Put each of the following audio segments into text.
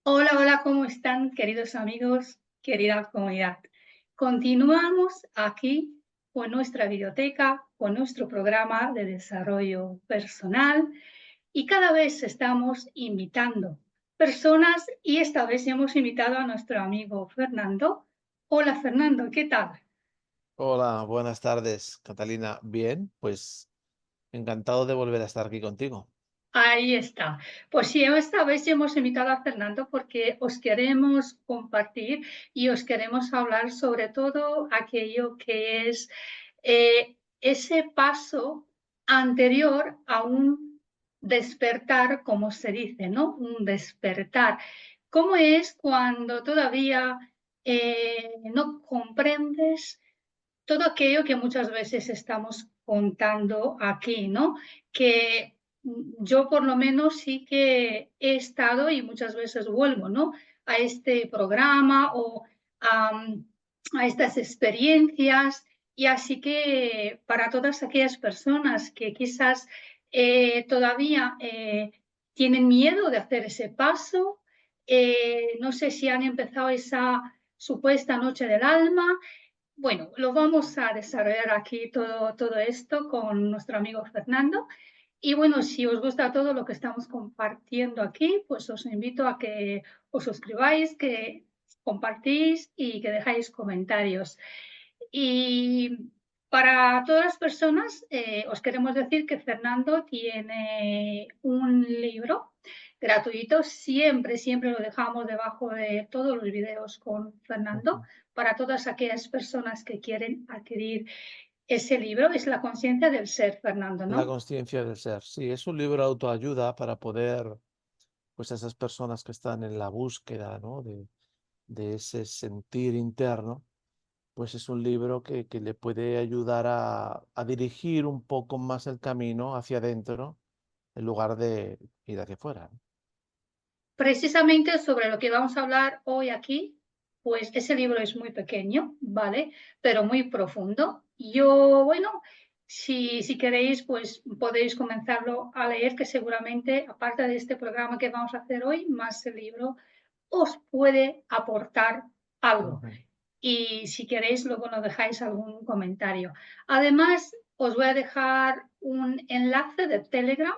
Hola, hola, ¿cómo están, queridos amigos, querida comunidad? Continuamos aquí con nuestra biblioteca, con nuestro programa de desarrollo personal y cada vez estamos invitando personas y esta vez hemos invitado a nuestro amigo Fernando. Hola, Fernando, ¿qué tal? Hola, buenas tardes, Catalina. Bien, pues encantado de volver a estar aquí contigo. Ahí está. Pues sí, esta vez hemos invitado a Fernando porque os queremos compartir y os queremos hablar sobre todo aquello que es ese paso anterior a un despertar, como se dice, ¿no? Un despertar. ¿Cómo es cuando todavía no comprendes todo aquello que muchas veces estamos contando aquí, ¿no? Que yo por lo menos sí que he estado y muchas veces vuelvo, ¿no? A este programa o a, a estas experiencias y así que para todas aquellas personas que quizás todavía tienen miedo de hacer ese paso, no sé si han empezado esa supuesta noche del alma. Bueno, lo vamos a desarrollar aquí todo esto con nuestro amigo Fernando. Y bueno, si os gusta todo lo que estamos compartiendo aquí, pues os invito a que os suscribáis, que compartís y que dejáis comentarios. Y para todas las personas, os queremos decir que Fernando tiene un libro gratuito. Siempre lo dejamos debajo de todos los videos con Fernando. Ujú. Para todas aquellas personas que quieren adquirir ese libro, es La conciencia del ser, Fernando, La ¿no? conciencia del ser. Sí, es un libro de autoayuda para poder, pues esas personas que están en la búsqueda, ¿no? de ese sentir interno, pues es un libro que le puede ayudar a dirigir un poco más el camino hacia adentro en lugar de ir hacia afuera, ¿no? Precisamente sobre lo que vamos a hablar hoy aquí, pues ese libro es muy pequeño, ¿vale? Pero muy profundo. Yo, bueno, si queréis, pues podéis comenzarlo a leer, que seguramente, aparte de este programa que vamos a hacer hoy, más el libro os puede aportar algo. Ujú. Y si queréis, luego nos dejáis algún comentario. Además, os voy a dejar un enlace de Telegram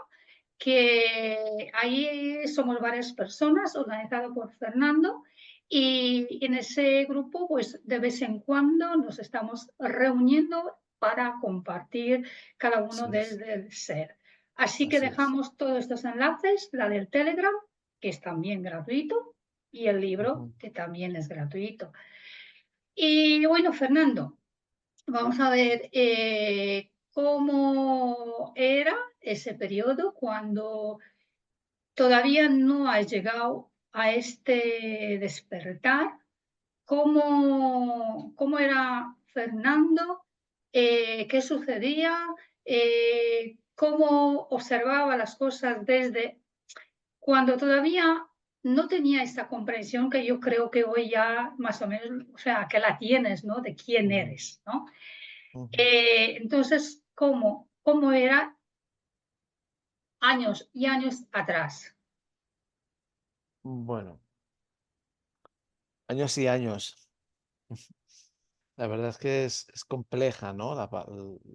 que ahí somos varias personas, organizado por Fernando, y en ese grupo, pues de vez en cuando nos estamos reuniendo para compartir cada uno Así es, desde el ser. Así que así es. dejamos todos estos enlaces, la del Telegram, que es también gratuito, y el libro, Ujú. que también es gratuito. Y bueno, Fernando, vamos a ver cómo era ese periodo cuando todavía no has llegado a este despertar. ¿Cómo era Fernando? ¿Qué sucedía? ¿Cómo observaba las cosas desde cuando todavía no tenía esta comprensión que yo creo que hoy ya más o menos, o sea, que la tienes, ¿no? De quién Ujú. eres, ¿no? Ujú. Entonces, ¿cómo era años y años atrás? Bueno, años y años. La verdad es que es compleja, ¿no?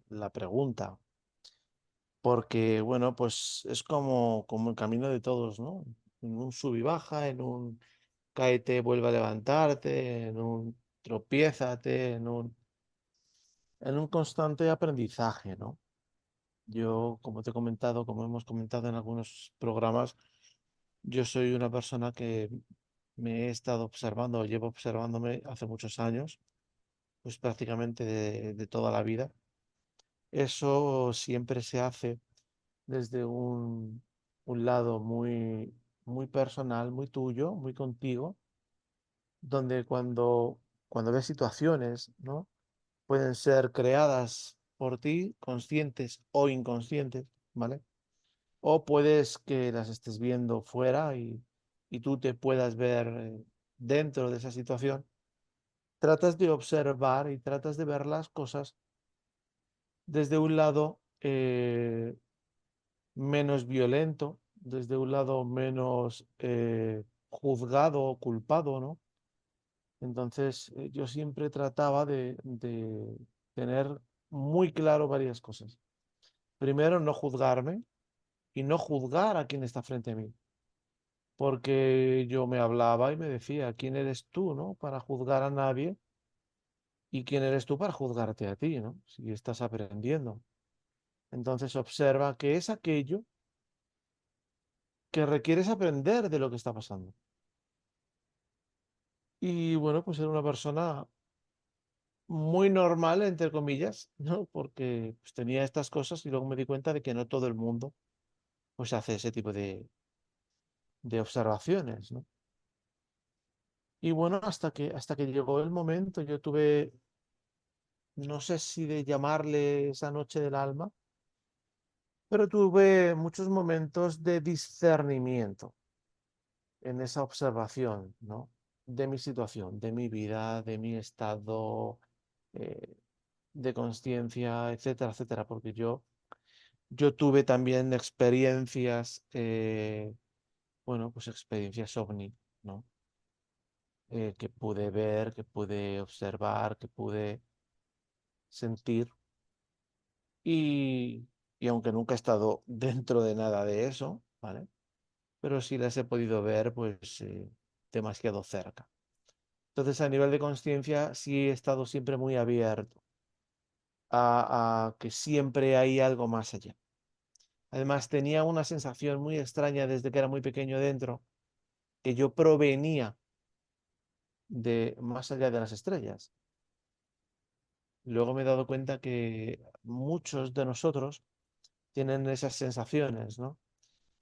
La pregunta, porque, bueno, pues es como el camino de todos, ¿no? En un sub y baja, en un cáete, vuelve a levantarte, en un tropiézate, en un constante aprendizaje, ¿no? Yo, como te he comentado, como hemos comentado en algunos programas, yo soy una persona que me he estado observando, llevo observándome hace muchos años, pues prácticamente de toda la vida. Eso siempre se hace desde un lado muy personal, muy tuyo, muy contigo, donde cuando ves situaciones, ¿no? Pueden ser creadas por ti, conscientes o inconscientes, ¿vale? O puedes que las estés viendo fuera y tú te puedas ver dentro de esa situación. Tratas de observar y tratas de ver las cosas desde un lado menos violento, desde un lado menos juzgado o culpado, ¿no? Entonces, yo siempre trataba de tener muy claro varias cosas. Primero, no juzgarme y no juzgar a quien está frente a mí, porque yo me hablaba y me decía, ¿quién eres tú, no? Para juzgar a nadie, y quién eres tú para juzgarte a ti, ¿no? Si estás aprendiendo. Entonces, observa que es aquello que requieres aprender de lo que está pasando. Y bueno, pues era una persona muy normal, entre comillas, ¿no? Porque pues, tenía estas cosas y luego me di cuenta de que no todo el mundo pues hace ese tipo de observaciones, ¿no? Y bueno, hasta que llegó el momento, yo tuve, no sé si de llamarle esa noche del alma, pero tuve muchos momentos de discernimiento en esa observación, ¿no? De mi situación, de mi vida, de mi estado eh, de conciencia, etcétera, etcétera, porque yo tuve también experiencias, bueno, pues experiencias ovni, ¿no? Que pude ver, que pude observar, que pude sentir. Y, y aunque nunca he estado dentro de nada de eso, ¿vale? Pero sí las he podido ver, pues, demasiado cerca. Entonces, a nivel de conciencia, sí he estado siempre muy abierto a que siempre hay algo más allá. Además, tenía una sensación muy extraña desde que era muy pequeño dentro, que yo provenía de más allá de las estrellas. Luego me he dado cuenta que muchos de nosotros tienen esas sensaciones, ¿no?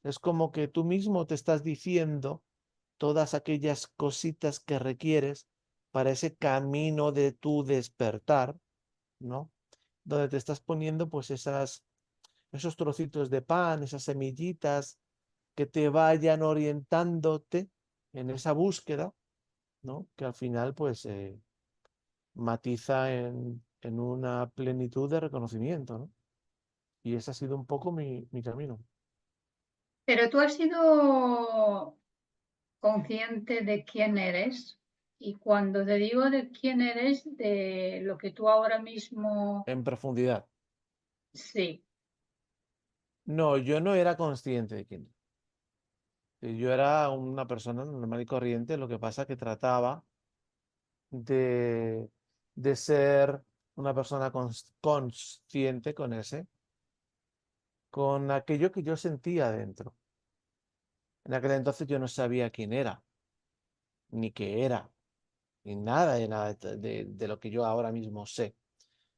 Es como que tú mismo te estás diciendo todas aquellas cositas que requieres para ese camino de tu despertar, ¿no? Donde te estás poniendo pues esos trocitos de pan, esas semillitas que te vayan orientándote en esa búsqueda, ¿no? Que al final pues matiza en una plenitud de reconocimiento, ¿no? Y ese ha sido un poco mi camino. Pero tú has sido consciente de quién eres. Y cuando te digo de quién eres, de lo que tú ahora mismo, En profundidad. sí, No, yo no era consciente de quién. Yo era una persona normal y corriente, lo que pasa que trataba de, de ser una persona consciente con con aquello que yo sentía dentro. En aquel entonces yo no sabía quién era, ni qué era, ni nada de lo que yo ahora mismo sé.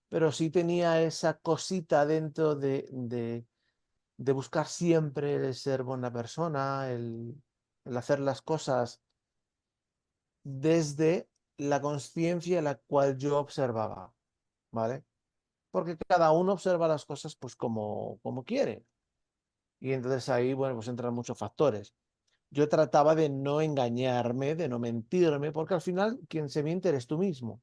Pero sí tenía esa cosita dentro de buscar siempre el ser buena persona, el hacer las cosas desde la conciencia en la cual yo observaba, ¿vale? Porque cada uno observa las cosas pues como quiere. Y entonces ahí, bueno, pues entran muchos factores. Yo trataba de no engañarme, de no mentirme, porque al final quien se miente eres tú mismo.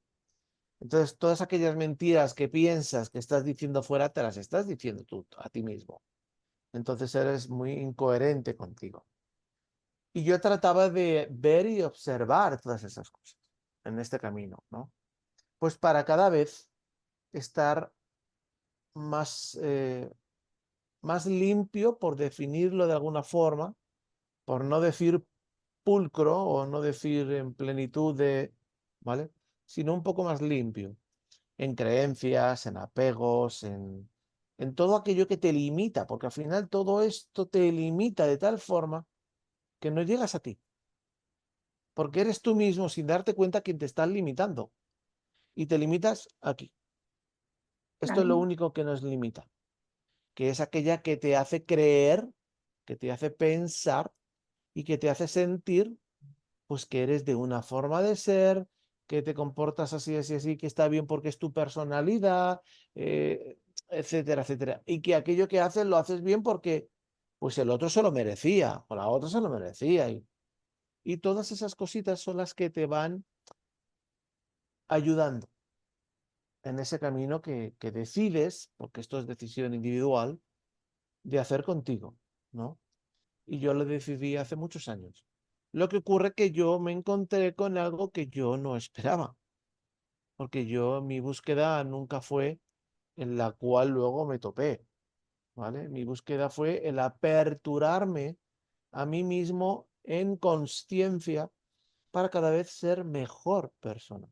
Entonces, todas aquellas mentiras que piensas que estás diciendo fuera, te las estás diciendo tú a ti mismo. Entonces eres muy incoherente contigo. Y yo trataba de ver y observar todas esas cosas en este camino, ¿no? Pues para cada vez estar más, más limpio, por definirlo de alguna forma, por no decir pulcro o no decir en plenitud de, ¿vale? Sino un poco más limpio, en creencias, en apegos, en todo aquello que te limita, porque al final todo esto te limita de tal forma que no llegas a ti, porque eres tú mismo sin darte cuenta quien te estás limitando y te limitas aquí. Esto es lo claro. único que nos limita, que es aquella que te hace creer, que te hace pensar y que te hace sentir pues que eres de una forma de ser, que te comportas así, así, así, que está bien porque es tu personalidad, eh, etcétera, etcétera. Y que aquello que haces lo haces bien porque pues el otro se lo merecía o la otra se lo merecía. Y todas esas cositas son las que te van ayudando en ese camino que decides, porque esto es decisión individual, de hacer contigo, ¿no? Y yo lo decidí hace muchos años. Lo que ocurre que yo me encontré con algo que yo no esperaba, porque mi búsqueda nunca fue en la cual luego me topé, ¿vale? Mi búsqueda fue el aperturarme a mí mismo en conciencia para cada vez ser mejor persona.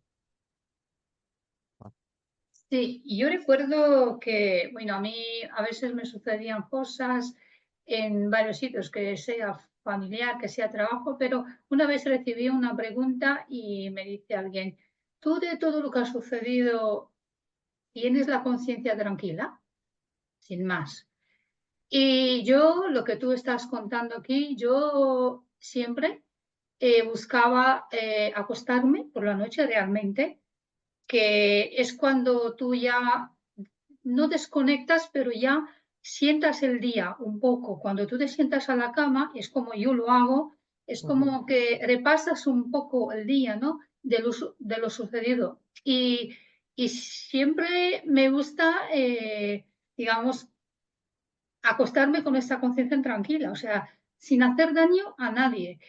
Sí, y yo recuerdo que, bueno, a mí a veces me sucedían cosas en varios sitios, que sea familiar, que sea trabajo, pero una vez recibí una pregunta y me dice alguien, ¿tú de todo lo que ha sucedido tienes la conciencia tranquila? Sin más. Y yo, lo que tú estás contando aquí, yo siempre buscaba acostarme por la noche realmente, que es cuando tú ya no desconectas, pero ya sientas el día un poco. Cuando tú te sientas a la cama, es como yo lo hago, es Ujú. como que repasas un poco el día, ¿no? De lo sucedido. Y siempre me gusta, digamos, acostarme con esta conciencia tranquila, o sea, sin hacer daño a nadie.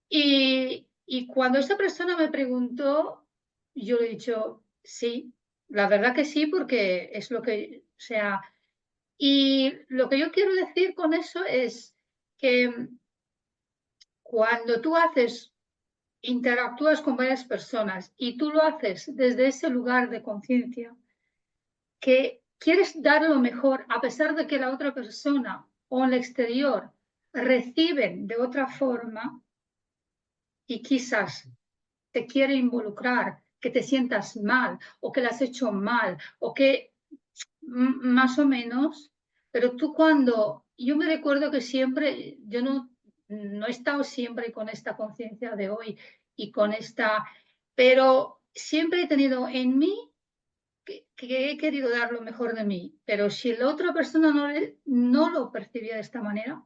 Y cuando esta persona me preguntó, yo le he dicho, sí, la verdad que sí, porque es lo que, o sea, y lo que yo quiero decir con eso es que cuando tú haces, interactúas con varias personas y tú lo haces desde ese lugar de conciencia, que quieres dar lo mejor a pesar de que la otra persona o en el exterior reciben de otra forma y quizás te quiere involucrar, que te sientas mal o que le has hecho mal o que más o menos, pero tú cuando, yo me recuerdo que siempre, yo no he estado siempre con esta conciencia de hoy y con esta, pero siempre he tenido en mí que he querido dar lo mejor de mí, pero si la otra persona no lo percibía de esta manera,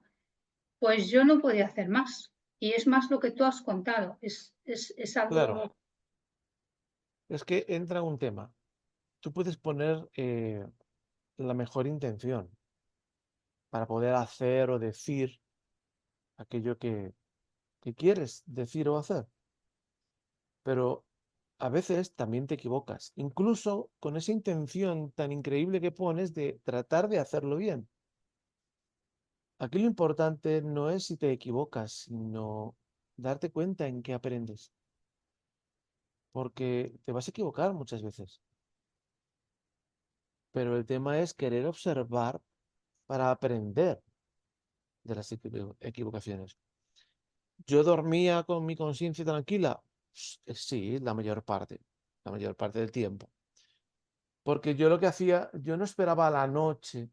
pues yo no podía hacer más. Y es más lo que tú has contado, es Claro, algo. es que entra un tema. Tú puedes poner la mejor intención para poder hacer o decir aquello que quieres decir o hacer, pero a veces también te equivocas, incluso con esa intención tan increíble que pones de tratar de hacerlo bien. Aquí lo importante no es si te equivocas, sino darte cuenta en qué aprendes, porque te vas a equivocar muchas veces, pero el tema es querer observar para aprender de las equivocaciones. ¿Yo dormía con mi conciencia tranquila? Sí, la mayor parte del tiempo. Porque yo lo que hacía, yo no esperaba a la noche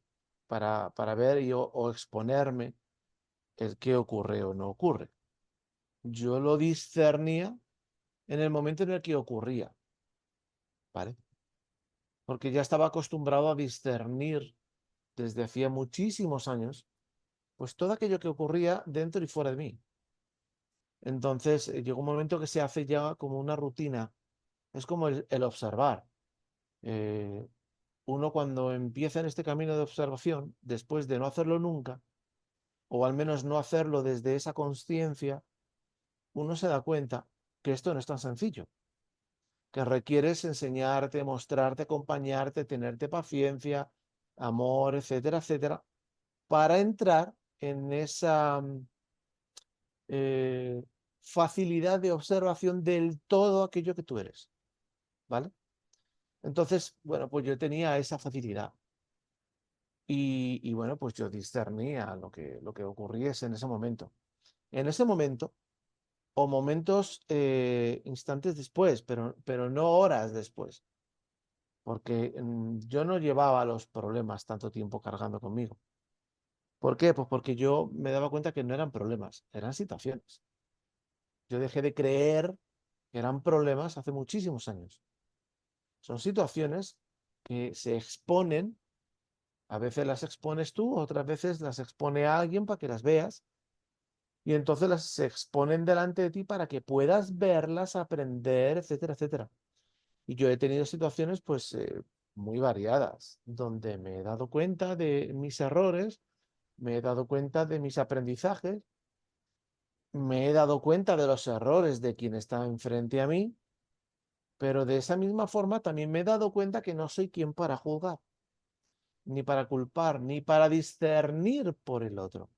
para ver o exponerme el qué ocurre o no ocurre. Yo lo discernía en el momento en el que ocurría, ¿vale? Porque ya estaba acostumbrado a discernir desde hacía muchísimos años, pues todo aquello que ocurría dentro y fuera de mí. Entonces, llegó un momento que se hace ya como una rutina. Es como el observar. Eh, Uno cuando empieza en este camino de observación, después de no hacerlo nunca, o al menos no hacerlo desde esa conciencia, uno se da cuenta que esto no es tan sencillo, que requieres enseñarte, mostrarte, acompañarte, tenerte paciencia, amor, etcétera, etcétera, para entrar en esa eh, facilidad de observación del todo aquello que tú eres, ¿vale? Entonces, bueno, pues yo tenía esa facilidad. Y bueno, pues yo discernía lo que ocurriese en ese momento. En ese momento, o momentos, instantes después, pero no horas después, porque yo no llevaba los problemas tanto tiempo cargando conmigo. ¿Por qué? Pues porque yo me daba cuenta que no eran problemas, eran situaciones. Yo dejé de creer que eran problemas hace muchísimos años. Son situaciones que se exponen, a veces las expones tú, otras veces las expone alguien para que las veas, y entonces se exponen delante de ti para que puedas verlas, aprender, etcétera, etcétera. Y yo he tenido situaciones pues muy variadas, donde me he dado cuenta de mis errores, me he dado cuenta de mis aprendizajes me he dado cuenta de los errores de quien está enfrente a mí, pero de esa misma forma también me he dado cuenta que no soy quien para juzgar, ni para culpar, ni para discernir por el otro.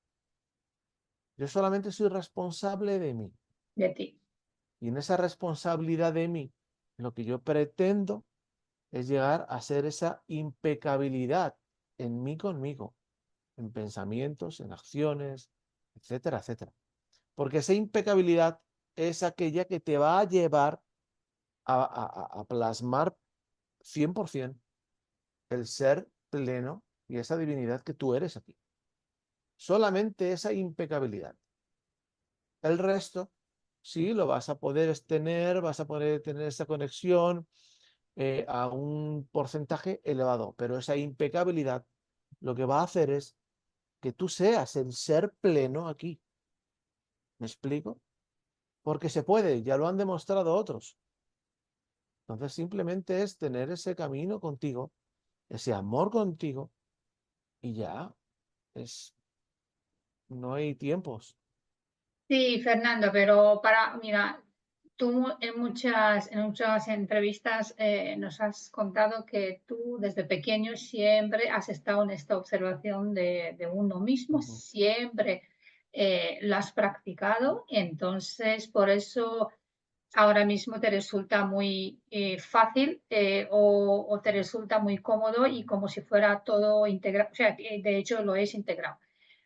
Yo solamente soy responsable de mí. de ti. Y en esa responsabilidad de mí, lo que yo pretendo es llegar a ser esa impecabilidad en mí conmigo, en pensamientos, en acciones, etcétera, etcétera. Porque esa impecabilidad es aquella que te va a llevar a plasmar 100% el ser pleno y esa divinidad que tú eres aquí. Solamente esa impecabilidad. El resto, sí, lo vas a poder tener, vas a poder tener esa conexión a un porcentaje elevado, pero esa impecabilidad lo que va a hacer es que tú seas el ser pleno aquí. ¿Me explico? Porque se puede, ya lo han demostrado otros. Entonces simplemente es tener ese camino contigo, ese amor contigo y ya, es, no hay tiempos. Sí, Fernando, pero mira, tú en muchas entrevistas nos has contado que tú desde pequeño siempre has estado en esta observación de uno mismo, Ujú, siempre lo has practicado, entonces por eso ahora mismo te resulta muy fácil o te resulta muy cómodo y como si fuera todo integrado, o sea, de hecho lo es integrado.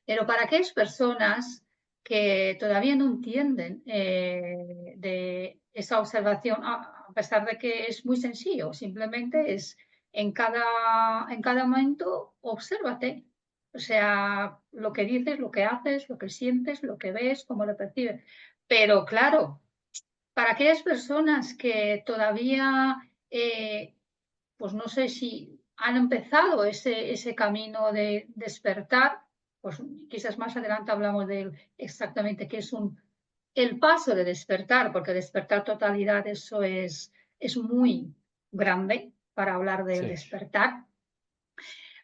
Pero para aquellas personas que todavía no entienden de esa observación, a pesar de que es muy sencillo, simplemente es en cada momento, obsérvate. O sea, lo que dices, lo que haces, lo que sientes, lo que ves, cómo lo percibes. Pero claro, para aquellas personas que todavía, pues no sé si han empezado ese camino de despertar, pues quizás más adelante hablamos de exactamente qué es el paso de despertar, porque despertar totalidad, eso es muy grande para hablar del sí. despertar.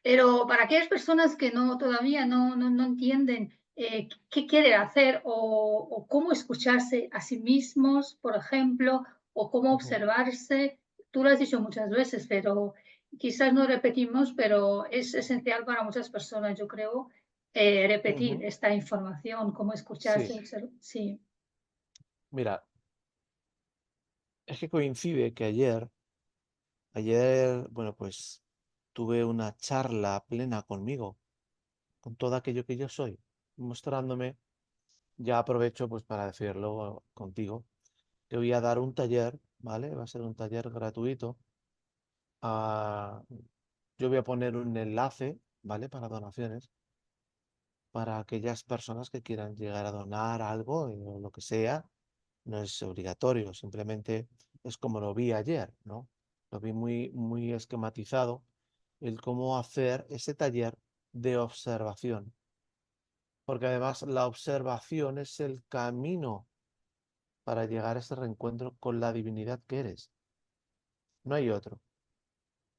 Pero para aquellas personas que todavía no entienden qué quieren hacer o cómo escucharse a sí mismos, por ejemplo, o cómo Ujú, observarse, tú lo has dicho muchas veces, pero quizás no repetimos, pero es esencial para muchas personas, yo creo, repetir ujú, esta información, cómo escucharse. sí. Sí, Mira, es que coincide que ayer, bueno, pues tuve una charla plena conmigo, con todo aquello que yo soy, mostrándome, ya aprovecho pues para decirlo contigo, que voy a dar un taller, ¿vale? Va a ser un taller gratuito. ah, yo voy a poner un enlace, ¿vale? Para donaciones, para aquellas personas que quieran llegar a donar algo, o lo que sea. No es obligatorio, simplemente es como lo vi ayer, ¿no? Lo vi muy, muy esquematizado, el cómo hacer ese taller de observación, porque además la observación es el camino para llegar a ese reencuentro con la divinidad que eres. No hay otro.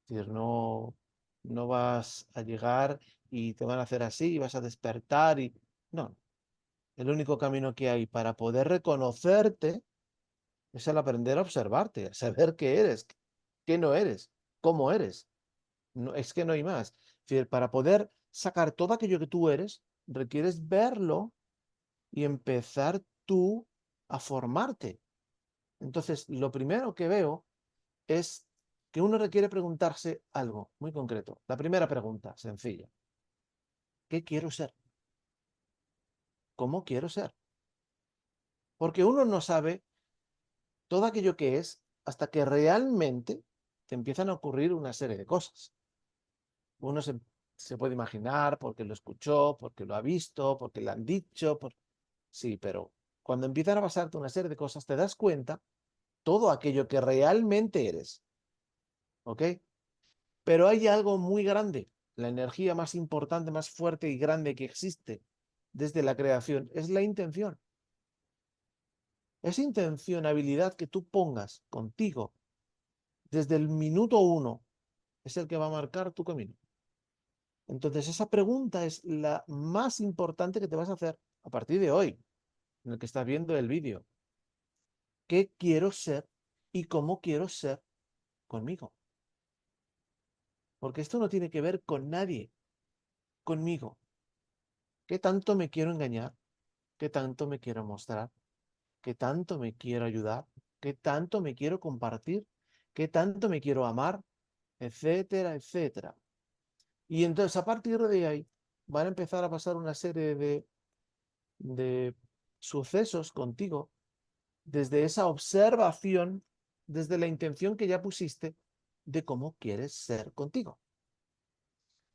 Es decir, no vas a llegar y te van a hacer así y vas a despertar y... No, el único camino que hay para poder reconocerte es el aprender a observarte, a saber qué eres, qué no eres, cómo eres. No, es que no hay más. Es decir, para poder sacar todo aquello que tú eres, requieres verlo y empezar tú a formarte. Entonces, lo primero que veo es que uno requiere preguntarse algo muy concreto. La primera pregunta, sencilla. ¿Qué quiero ser? ¿Cómo quiero ser? Porque uno no sabe todo aquello que es hasta que realmente te empiezan a ocurrir una serie de cosas. Uno se puede imaginar porque lo escuchó, porque lo ha visto, porque le han dicho. Sí, pero cuando empiezan a pasarte una serie de cosas, te das cuenta todo aquello que realmente eres. ¿Ok? Pero hay algo muy grande. La energía más importante, más fuerte y grande que existe desde la creación es la intención. Esa intencionabilidad que tú pongas contigo desde el minuto uno es el que va a marcar tu camino. Entonces, esa pregunta es la más importante que te vas a hacer a partir de hoy. en el que estás viendo el vídeo. ¿Qué quiero ser y cómo quiero ser conmigo? Porque esto no tiene que ver con nadie, conmigo. ¿Qué tanto me quiero engañar? ¿Qué tanto me quiero mostrar? ¿Qué tanto me quiero ayudar? ¿Qué tanto me quiero compartir? ¿Qué tanto me quiero amar? Etcétera, etcétera. Y entonces a partir de ahí van a empezar a pasar una serie de sucesos contigo desde esa observación, desde la intención que ya pusiste de cómo quieres ser contigo.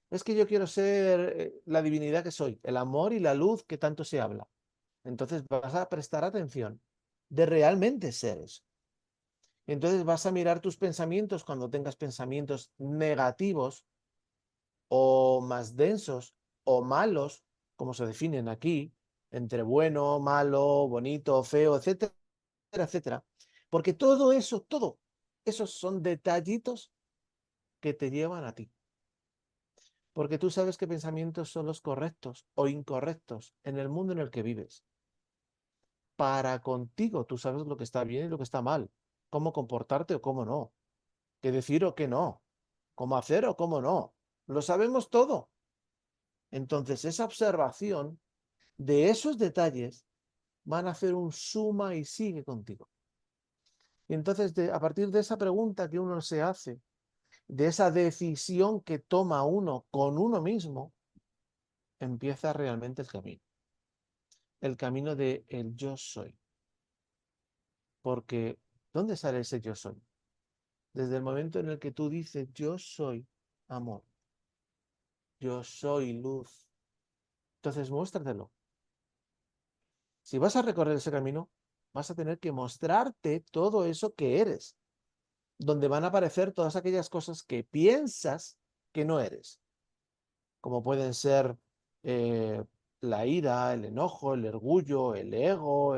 Es que yo quiero ser la divinidad que soy, el amor y la luz que tanto se habla. Entonces vas a prestar atención de realmente ser eso. Entonces vas a mirar tus pensamientos cuando tengas pensamientos negativos o más densos o malos, como se definen aquí, entre bueno, malo, bonito, feo, etcétera, etcétera. Porque todo, esos son detallitos que te llevan a ti. Porque tú sabes qué pensamientos son los correctos o incorrectos en el mundo en el que vives. Para contigo, tú sabes lo que está bien y lo que está mal, cómo comportarte o cómo no, qué decir o qué no, cómo hacer o cómo no. Lo sabemos todo. Entonces, esa observación de esos detalles van a hacer un suma y sigue contigo. Y entonces, a partir de esa pregunta que uno se hace, de esa decisión que toma uno con uno mismo, empieza realmente el camino de el yo soy. Porque, ¿dónde sale ese yo soy? Desde el momento en el que tú dices, yo soy amor, yo soy luz. Entonces, muéstratelo. Si vas a recorrer ese camino, vas a tener que mostrarte todo eso que eres, donde van a aparecer todas aquellas cosas que piensas que no eres, como pueden ser eh, la ira, el enojo, el orgullo, el ego,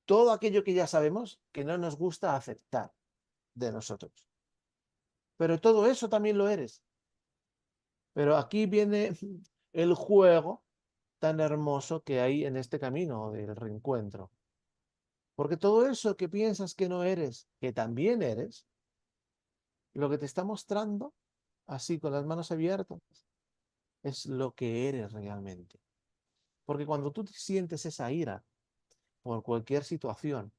todo aquello que ya sabemos que no nos gusta aceptar de nosotros. Pero todo eso también lo eres. Pero aquí viene el juego tan hermoso que hay en este camino del reencuentro. Porque todo eso que piensas que no eres, que también eres, lo que te está mostrando, así con las manos abiertas, es lo que eres realmente. Porque cuando tú sientes esa ira por cualquier situación,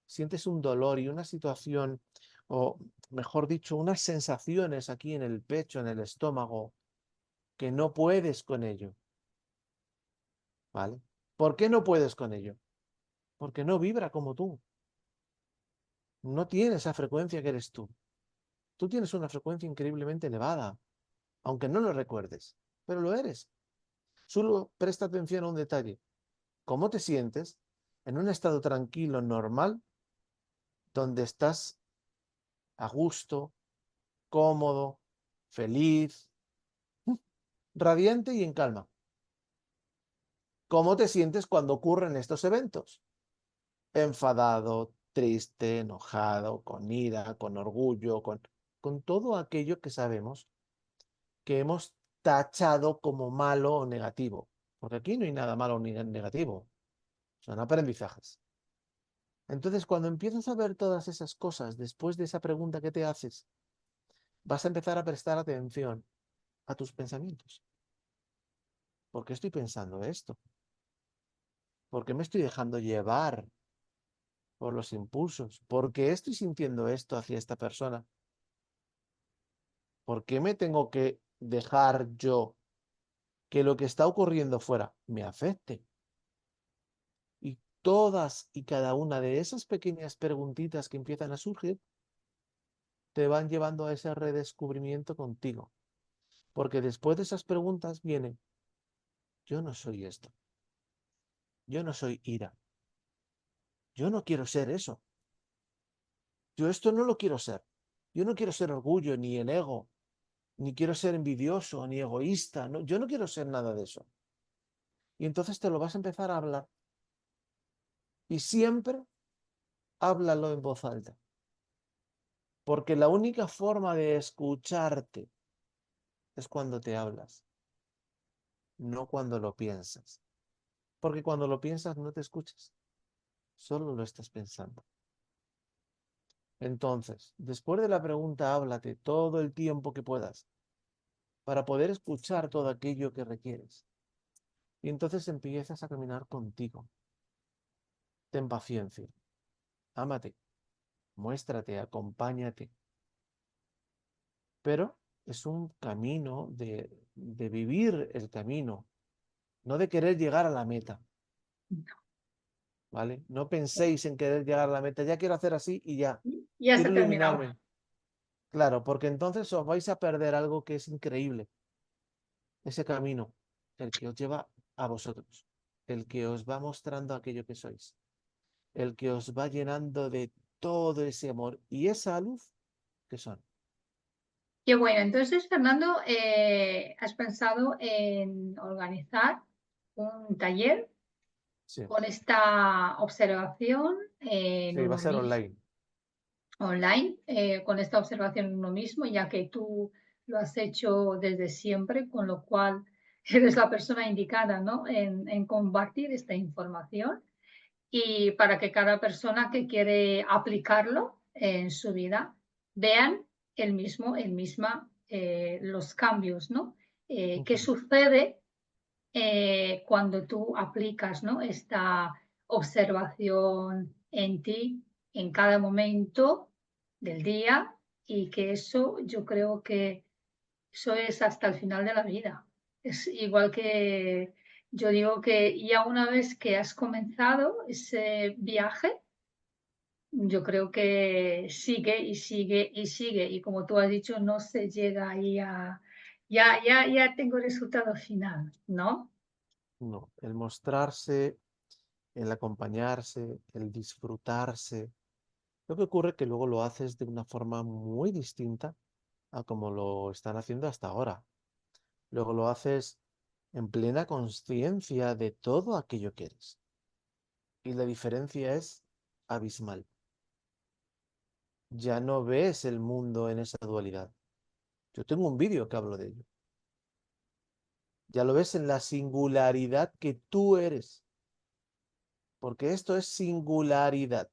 sientes un dolor y una situación, o mejor dicho, unas sensaciones aquí en el pecho, en el estómago, que no puedes con ello, ¿vale? ¿Por qué no puedes con ello? Porque no vibra como tú. No tiene esa frecuencia que eres tú. Tú tienes una frecuencia increíblemente elevada, aunque no lo recuerdes, pero lo eres. Solo presta atención a un detalle. ¿Cómo te sientes en un estado tranquilo, normal, donde estás a gusto, cómodo, feliz, radiante y en calma? ¿Cómo te sientes cuando ocurren estos eventos? Enfadado, triste, enojado, con ira, con orgullo, con todo aquello que sabemos que hemos tachado como malo o negativo. Porque aquí no hay nada malo ni negativo, son aprendizajes. Entonces, cuando empiezas a ver todas esas cosas después de esa pregunta que te haces, vas a empezar a prestar atención a tus pensamientos. ¿Por qué estoy pensando esto? ¿Por qué me estoy dejando llevar por los impulsos? ¿Por qué estoy sintiendo esto hacia esta persona? ¿Por qué me tengo que dejar yo que lo que está ocurriendo fuera me afecte? Y todas y cada una de esas pequeñas preguntitas que empiezan a surgir te van llevando a ese redescubrimiento contigo. Porque después de esas preguntas viene, yo no soy esto, yo no soy ira, yo no quiero ser eso, yo esto no lo quiero ser, yo no quiero ser orgullo, ni el ego, ni quiero ser envidioso, ni egoísta, no, yo no quiero ser nada de eso. Y entonces te lo vas a empezar a hablar. Y siempre háblalo en voz alta. Porque la única forma de escucharte es cuando te hablas, no cuando lo piensas. Porque cuando lo piensas no te escuchas, solo lo estás pensando. Entonces, después de la pregunta, háblate todo el tiempo que puedas para poder escuchar todo aquello que requieres. Y entonces empiezas a caminar contigo. Ten paciencia, ámate, muéstrate, acompáñate. Pero es un camino de vivir el camino, no de querer llegar a la meta, ¿vale? No penséis en querer llegar a la meta, ya quiero hacer así y ya, Ya se quiero ha terminado. iluminarme. Claro, porque entonces os vais a perder algo que es increíble, ese camino, el que os lleva a vosotros, el que os va mostrando aquello que sois, el que os va llenando de todo ese amor y esa luz que son. Qué bueno. Entonces, Fernando, ¿has pensado en organizar un taller Sí, con esta observación en sí, va a uno ser mismo, online. online, con esta observación en uno mismo, ya que tú lo has hecho desde siempre, con lo cual eres la persona indicada, ¿no? En compartir esta información y para que cada persona que quiere aplicarlo en su vida vean los cambios, ¿no? ¿Qué Ujú, sucede cuando tú aplicas, ¿no? Esta observación en ti en cada momento del día y que eso yo creo que eso es hasta el final de la vida. Es igual que yo digo que ya una vez que has comenzado ese viaje, yo creo que sigue y sigue y sigue. Y como tú has dicho, no se llega ahí a, ya tengo el resultado final, ¿no? no, el mostrarse, el acompañarse, el disfrutarse. Lo que ocurre es que luego lo haces de una forma muy distinta a como lo están haciendo hasta ahora. Luego lo haces en plena conciencia de todo aquello que eres. Y la diferencia es abismal. Ya no ves el mundo en esa dualidad. Yo tengo un vídeo que hablo de ello. Ya lo ves en la singularidad que tú eres. Porque esto es singularidad.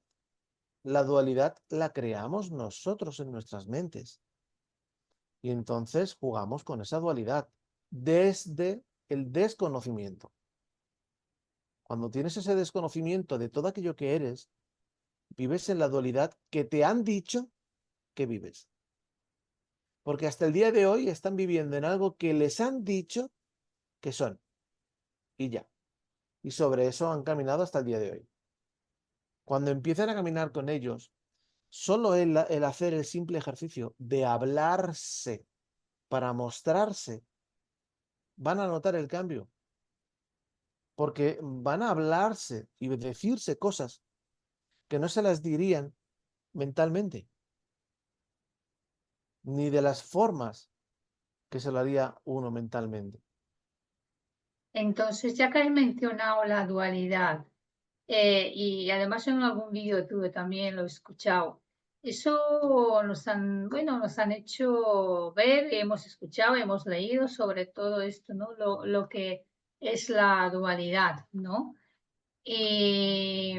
La dualidad la creamos nosotros en nuestras mentes. Y entonces jugamos con esa dualidad desde el desconocimiento. Cuando tienes ese desconocimiento de todo aquello que eres, vives en la dualidad que te han dicho que vives. Porque hasta el día de hoy están viviendo en algo que les han dicho que son. Y ya. Y sobre eso han caminado hasta el día de hoy. Cuando empiezan a caminar con ellos, solo el hacer el simple ejercicio de hablarse para mostrarse, van a notar el cambio. Porque van a hablarse y decirse cosas que no se las dirían mentalmente, ni de las formas que se lo haría uno mentalmente. Entonces, ya que has mencionado la dualidad, y además en algún vídeo tuve también lo he escuchado, eso bueno, nos han hecho ver, hemos escuchado, hemos leído sobre todo esto, ¿no? Lo que es la dualidad, ¿no? Y,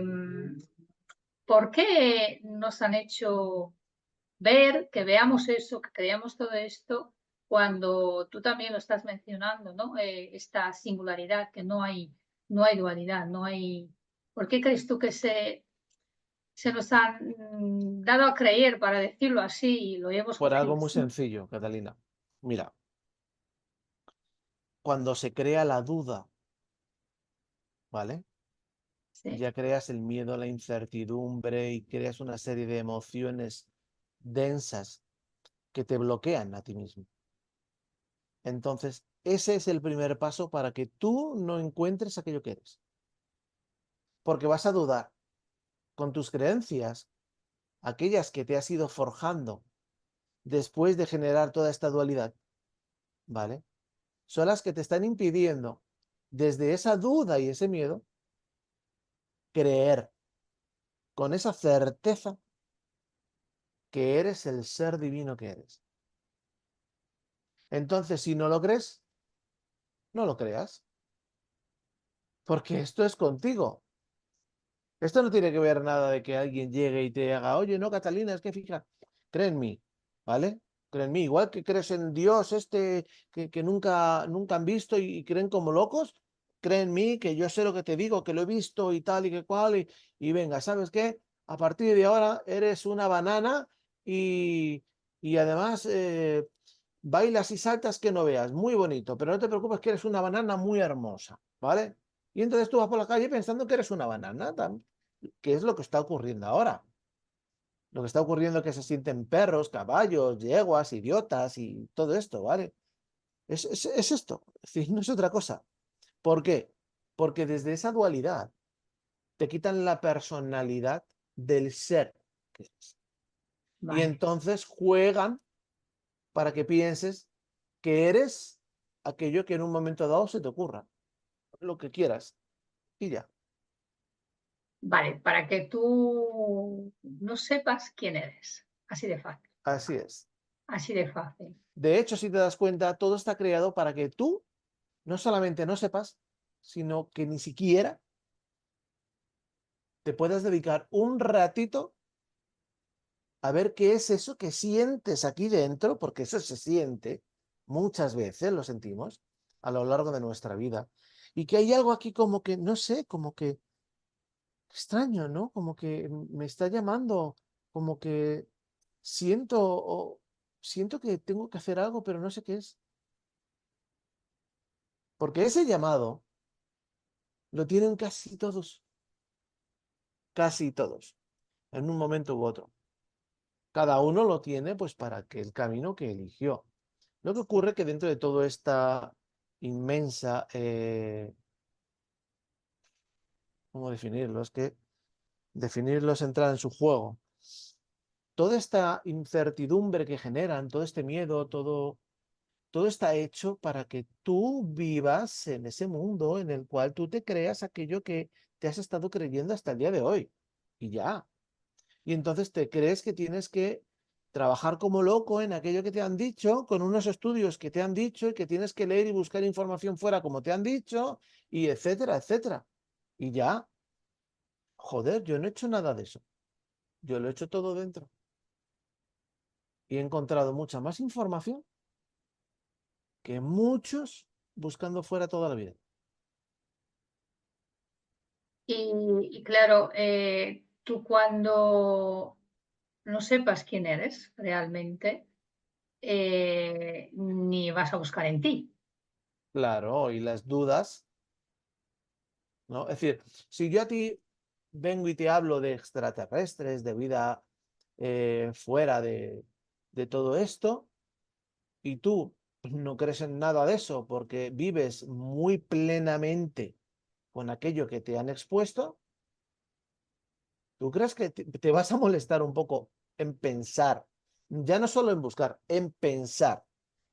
¿por qué nos han hecho ver, que veamos eso, que creamos todo esto, cuando tú también lo estás mencionando, ¿no? Esta singularidad, que no hay dualidad, no hay... ¿Por qué crees tú que se nos han dado a creer, para decirlo así, y lo hemos Por algo cogido muy así? sencillo, Catalina. Mira, cuando se crea la duda, ¿vale? Sí. Ya creas el miedo, la incertidumbre y creas una serie de emociones densas que te bloquean a ti mismo. Entonces, ese es el primer paso para que tú no encuentres aquello que eres. Porque vas a dudar con tus creencias, aquellas que te has ido forjando después de generar toda esta dualidad, ¿vale? Son las que te están impidiendo, desde esa duda y ese miedo, creer con esa certeza que eres el ser divino que eres. Entonces, si no lo crees, no lo creas. porque esto es contigo. Esto no tiene que ver nada de que alguien llegue y te haga, oye, no, Catalina, es que fija, cree en mí, ¿vale? Cree en mí, igual que crees en Dios este que nunca han visto y creen como locos, cree en mí, que yo sé lo que te digo, que lo he visto y tal y que cual, y venga, ¿sabes qué? A partir de ahora eres una banana y, y además bailas y saltas que no veas, muy bonito, pero no te preocupes que eres una banana muy hermosa, ¿vale? Y entonces tú vas por la calle pensando que eres una banana, que es lo que está ocurriendo ahora. Lo que está ocurriendo es que se sienten perros, caballos, yeguas, idiotas y todo esto, ¿vale? Es esto, es decir, no es otra cosa. ¿Por qué? Porque desde esa dualidad te quitan la personalidad del ser que eres. Y Vale, entonces juegan para que pienses que eres aquello que en un momento dado se te ocurra, lo que quieras, y ya. vale, para que tú no sepas quién eres. Así es. Así de fácil. De hecho, si te das cuenta, todo está creado para que tú no solamente no sepas, sino que ni siquiera te puedas dedicar un ratito a ver qué es eso que sientes aquí dentro, porque eso se siente, muchas veces lo sentimos a lo largo de nuestra vida, y que hay algo aquí como que, no sé, como que extraño, ¿no? Como que me está llamando, como que siento, siento que tengo que hacer algo, pero no sé qué es. Porque ese llamado lo tienen casi todos, en un momento u otro. Cada uno lo tiene pues para que el camino que eligió. Lo que ocurre que dentro de toda esta inmensa, ¿cómo definirlo? Es que definirlo es entrar en su juego. Toda esta incertidumbre que generan, todo este miedo, todo está hecho para que tú vivas en ese mundo en el cual tú te creas aquello que te has estado creyendo hasta el día de hoy. Y ya. Y entonces te crees que tienes que trabajar como loco en aquello que te han dicho, con unos estudios que te han dicho y que tienes que leer y buscar información fuera como te han dicho, y etcétera, etcétera. Y ya, joder, yo no he hecho nada de eso. Yo lo he hecho todo dentro. Y he encontrado mucha más información que muchos buscando fuera toda la vida. Y claro, tú cuando no sepas quién eres realmente, ni vas a buscar en ti. Claro, y las dudas, ¿no? Es decir, si yo a ti vengo y te hablo de extraterrestres, de vida fuera de todo esto, y tú no crees en nada de eso porque vives muy plenamente con aquello que te han expuesto, ¿tú crees que te vas a molestar un poco en pensar, ya no solo en buscar, en pensar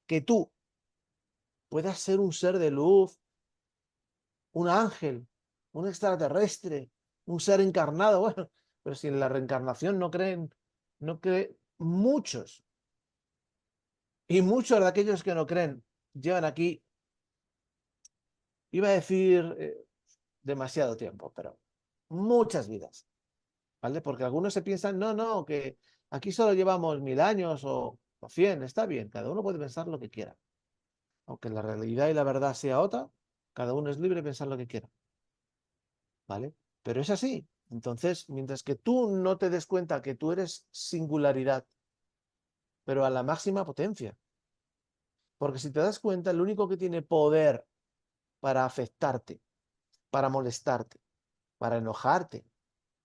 que tú puedas ser un ser de luz, un ángel, un extraterrestre, un ser encarnado? Bueno, pero si en la reencarnación no creen muchos, y muchos de aquellos que no creen llevan aquí, iba a decir demasiado tiempo, pero muchas vidas, ¿vale? Porque algunos se piensan, no, no, que aquí solo llevamos 1000 años o 100, está bien, cada uno puede pensar lo que quiera. Aunque la realidad y la verdad sea otra, cada uno es libre de pensar lo que quiera, ¿vale? Pero es así. Entonces, mientras que tú no te des cuenta que tú eres singularidad, pero a la máxima potencia, porque si te das cuenta, el único que tiene poder para afectarte, para molestarte, para enojarte,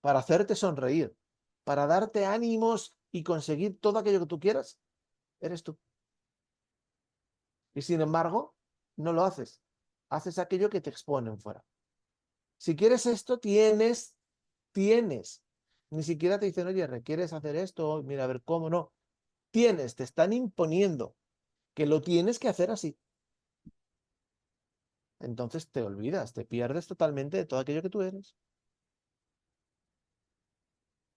para hacerte sonreír, para darte ánimos y conseguir todo aquello que tú quieras, eres tú. Y sin embargo, no lo haces. Haces aquello que te exponen fuera. Si quieres esto, tienes. Ni siquiera te dicen, oye, ¿requieres hacer esto? Mira, a ver cómo no. Tienes, te están imponiendo que lo tienes que hacer así. Entonces te olvidas, te pierdes totalmente de todo aquello que tú eres.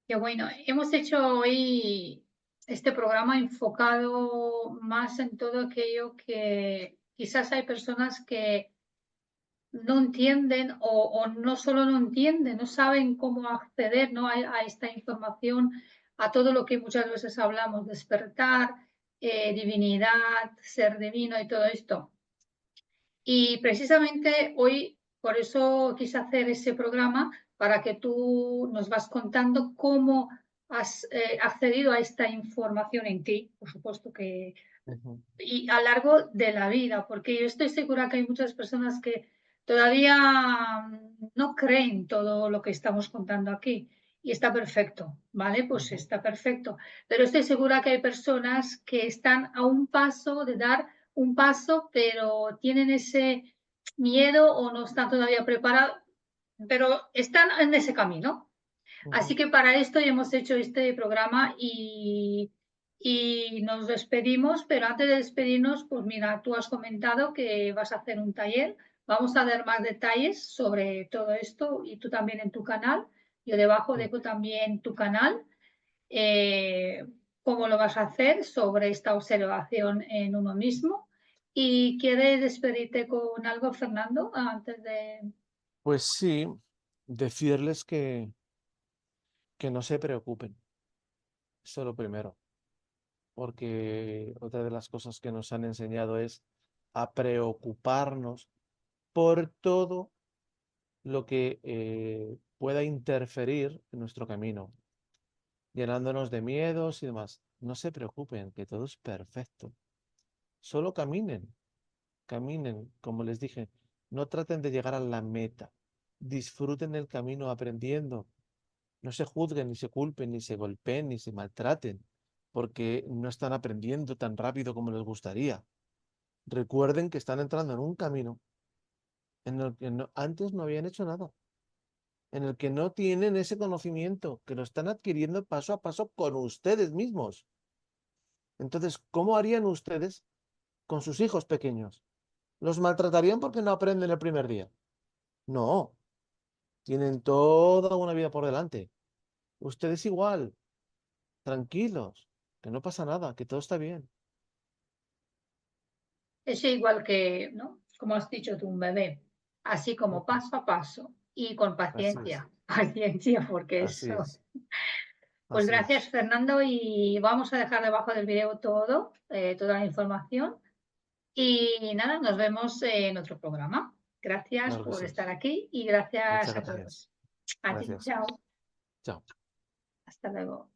Qué bueno, hemos hecho hoy este programa enfocado más en todo aquello que quizás hay personas que no entienden o no solo no entienden, no saben cómo acceder, ¿no? a esta información, a todo lo que muchas veces hablamos, despertar, divinidad, ser divino y todo esto. Y precisamente hoy, por eso quise hacer ese programa, para que tú nos vas contando cómo has accedido a esta información en ti, por supuesto que, Ujú, y a lo largo de la vida, porque yo estoy segura que hay muchas personas que todavía no creen todo lo que estamos contando aquí. Y está perfecto, ¿vale? Pues ujú. está perfecto. Pero estoy segura que hay personas que están a un paso de dar un paso, pero tienen ese miedo o no están todavía preparados, pero están en ese camino. Así Ujú. que para esto ya hemos hecho este programa y nos despedimos, pero antes de despedirnos, pues mira, tú has comentado que vas a hacer un taller. Vamos a dar más detalles sobre todo esto y tú también en tu canal. Yo debajo Mm. dejo también tu canal, eh, cómo lo vas a hacer sobre esta observación en uno mismo. ¿Y quieres despedirte con algo, Fernando, antes de... Pues sí, decirles que no se preocupen, eso es lo primero, porque otra de las cosas que nos han enseñado es a preocuparnos por todo lo que pueda interferir en nuestro camino, llenándonos de miedos y demás. No se preocupen, que todo es perfecto. Solo caminen, caminen, como les dije, no traten de llegar a la meta. Disfruten el camino aprendiendo. No se juzguen, ni se culpen, ni se golpeen, ni se maltraten, porque no están aprendiendo tan rápido como les gustaría. Recuerden que están entrando en un camino en el que antes no habían hecho nada, en el que no tienen ese conocimiento, que lo están adquiriendo paso a paso con ustedes mismos. Entonces, ¿cómo harían ustedes con sus hijos pequeños? ¿Los maltratarían porque no aprenden el primer día? No, tienen toda una vida por delante. Ustedes igual, tranquilos, que no pasa nada, que todo está bien. Es igual que, ¿no? Como has dicho tú, un bebé, así como Ujú. paso a paso y con Así es, paciencia, paciencia, porque así eso. es, Pues así gracias, es. Fernando, y vamos a dejar debajo del video todo, toda la información. Y nada, nos vemos en otro programa. Gracias Claro que por sí. estar aquí y Muchas gracias a gracias. todos. A ti, Gracias. chao. Chao. Hasta luego.